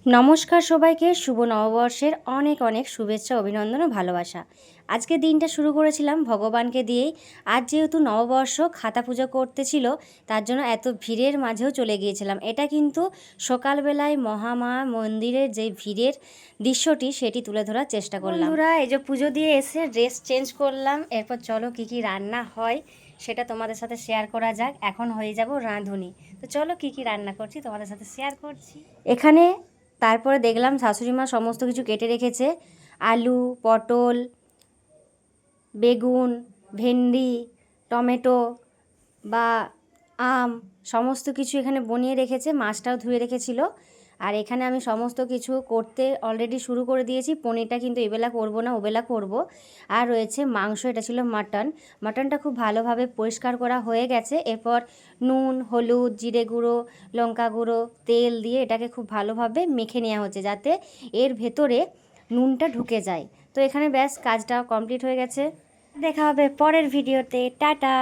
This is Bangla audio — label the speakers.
Speaker 1: নমস্কার সবাইকে, শুভ নববর্ষের অনেক অনেক শুভেচ্ছা, অভিনন্দন ও ভালোবাসা। আজকে দিনটা শুরু করেছিলাম ভগবানকে দিয়েই। আজ যেহেতু নববর্ষ, খাতা পুজো করতে ছিল, তার জন্য এত ভিড়ের মাঝেও চলে গিয়েছিলাম। এটা কিন্তু সকালবেলায় মহামা মন্দিরের যে ভিড়ের দৃশ্যটি, সেটি তুলে ধরার চেষ্টা করলাম। বন্ধুরা, এই যে পুজো দিয়ে এসে ড্রেস চেঞ্জ করলাম, এরপর চলো কি কি রান্না হয় সেটা তোমাদের সাথে শেয়ার করা যাক। এখন হয়ে যাব রাঁধুনি। তো চলো কি কি রান্না করছি তোমাদের সাথে শেয়ার করছি। এখানে তারপরে দেখলাম শাশুড়ি মা সমস্ত কিছু কেটে রেখেছে। আলু, পটল, বেগুন, ভেন্ডি, টমেটো বা আম সমস্ত কিছু এখানে বনিয়ে রেখেছে। মাছটাও ধুয়ে রেখেছিল। আর এখানে আমি সমস্ত কিছু করতে অলরেডি শুরু করে দিয়েছি। পনিরটা কিন্তু এবেলা করব না, ওবেলা করব। আর রয়েছে মাংস, এটা ছিল মাটন। মাটনটা খুব ভালোভাবে পরিষ্কার করা হয়ে গেছে। এরপর নুন, হলুদ, জিরে গুঁড়ো, লঙ্কা গুঁড়ো, তেল দিয়ে এটাকে খুব ভালোভাবে মেখে নেওয়া হচ্ছে, যাতে এর ভেতরে নুনটা ঢুকে যায়। তো এখানে ব্যাস কাজটা কমপ্লিট হয়ে গেছে। দেখা হবে পরের ভিডিওতে। টাটা।